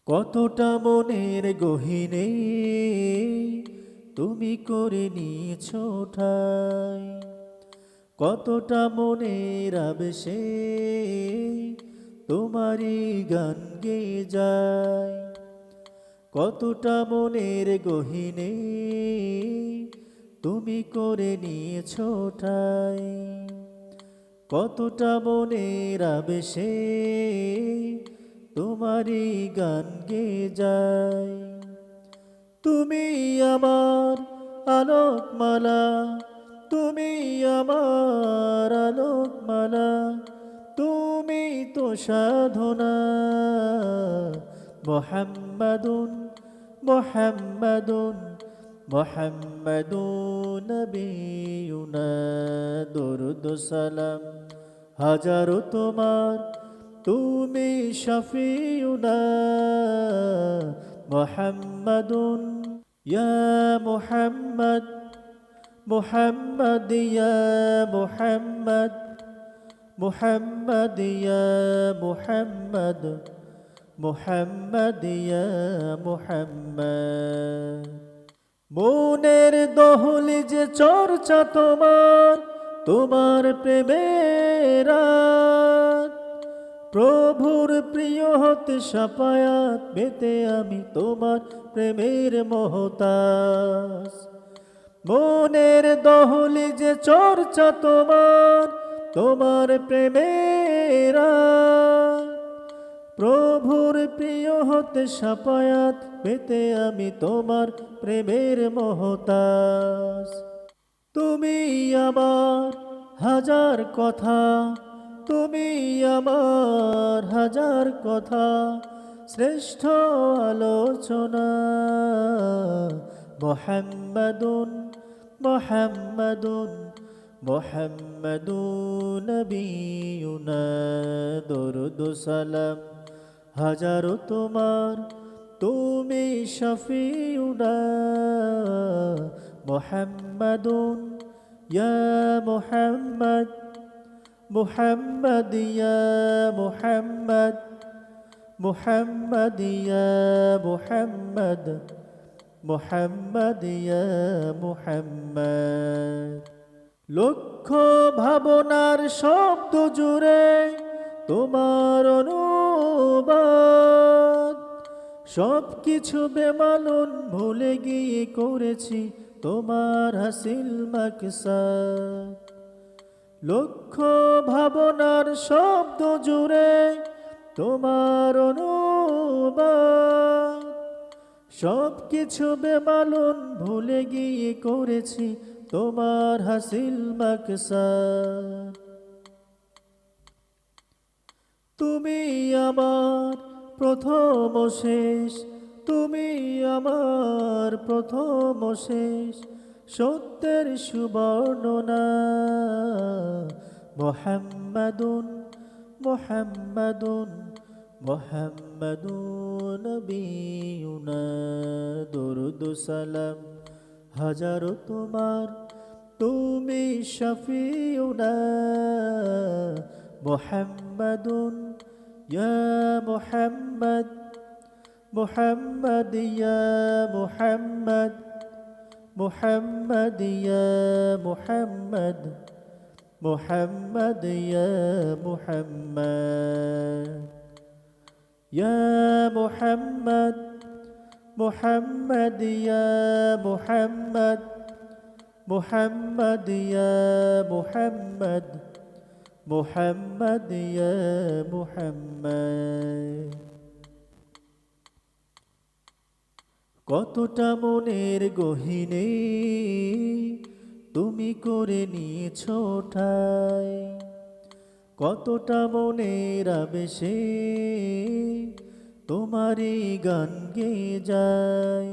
কতটা মনের গহীনে তুমি করে নিয়েছো ঠাই, কতটা মনের আবেশে তোমারই গান গেয়ে যায়। কতটা মনের গহীনে তুমি করে নিয়েছো ঠাই, কতটা মনের আবেশে তোমারই গান গেয়ে যায়। তুমি আমার আলোকমালা, তুমি আমার আলোকমালা, তুমি তো সাধনা। মুহাম্মাদুন মুহাম্মাদুন মুহাম্মাদুন নবিয়ুনা, দরুদ সালাম হাজারো তোমার, তুমি শফিউনা। মুহাম্মাদুন ইয়া মুহাম্মদ, মুহাম্মদ ইয়া মুহাম্মদ, মুহাম্মদ ইয়া মুহাম্মদ, মুহাম্মদ ইয়া মুহাম্মদ। মনের দহলে যে চর্চা তোমার, তোমার প্রেমের রাত। প্রভুর প্রিয় হতে সাফায়াত পেতে আমি তোমার প্রেমের মহতাজ। মনের দহলে যে চর্চা তোমার, তোমার প্রেমের রাত। প্রভুর প্রিয় হতে সাফায়াত পেতে আমি তোমার প্রেমের মহতাজ। তুমি আমার হাজার কথা, তুমি আমার হাজার কথা, শ্রেষ্ঠ আলোচনা। মুহাম্মাদুন মুহাম্মাদুন মুহাম্মাদুন নবিয়ুনা, দরুদ সালাম হাজারো তোমার, তুমি শফিউনা। মুহাম্মাদুন ইয়া মুহাম্মদ, মুহাম্মদ ইয়া মুহাম্মদ, মুহাম্মদ ইয়া মুহাম্মদ, মুহাম্মদ ইয়া মুহাম্মদ। লক্ষ ভাবনার শব্দ জুড়ে তোমার অনুবাদ, সব কিছু বেমালুন ভুলে গিয়ে করেছি তোমার হাসিল মাকসাদ। লক্ষ ভাবনার শব্দ জুড়ে তোমার অনুবাদ, সব কিছু বেমালুন ভুলে গিয়ে করেছি তোমার হাসিল মাকসাদ। তুমি আমার প্রথম ও শেষ, তুমি আমার প্রথম ও শেষ, সত্যের সুবর্ণনা। মুহাম্মাদুন মুহাম্মাদুন মুহাম্মাদুন নবিয়ুনা, দরুদ সালাম হাজারো তোমার, তুমি শফিউনা। মুহাম্মাদুন ইয়া মুহাম্মদ, মুহাম্মদ ইয়া মুহাম্মদ, মুহাম্মদ ইয়া মুহাম্মদ, মুহাম্মদ ইয়া মুহাম্মদ। ইয়া মুহাম্মদ, মুহাম্মদ ইয়া মুহাম্মদ, মুহাম্মদ ইয়া মুহাম্মদ, মুহাম্মদ ইয়া মুহাম্মদ। কতটা মনের গহীনে তুমি করে নিয়েছো ঠাই, কতটা মনের আবেশে তোমারই গান গেয়ে যায়।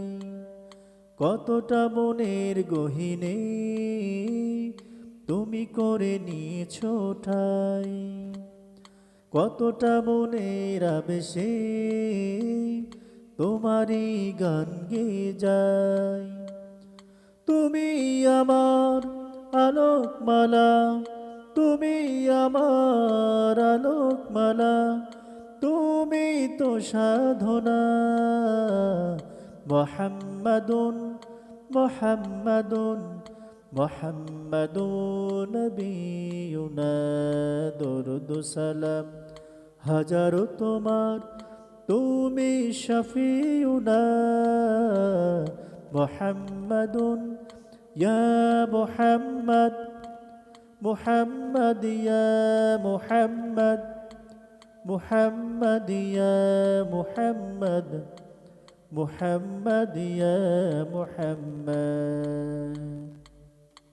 কতটা মনের গহীনে তুমি করে নিয়েছো ঠাই, কতটা মনের আবেশে তোমারই গান গেয়ে যায়। তুমি আমার আলোকমালা, তুমি আমার আলোকমালা, তুমি তো সাধনা মুহাম্মাদুন মুহাম্মাদুন মুহাম্মাদুন নবিয়ুনা দরুদ সালাম হাজারো তোমার তুমি শফিউনা মুহাম্মাদুন ইয়া মুহাম্মদ মুহাম্মদ ইয়া মুহাম্মদ মুহাম্মদ ইয়া মুহাম্মদ মুহাম্মদ ইয়া মুহাম্মদ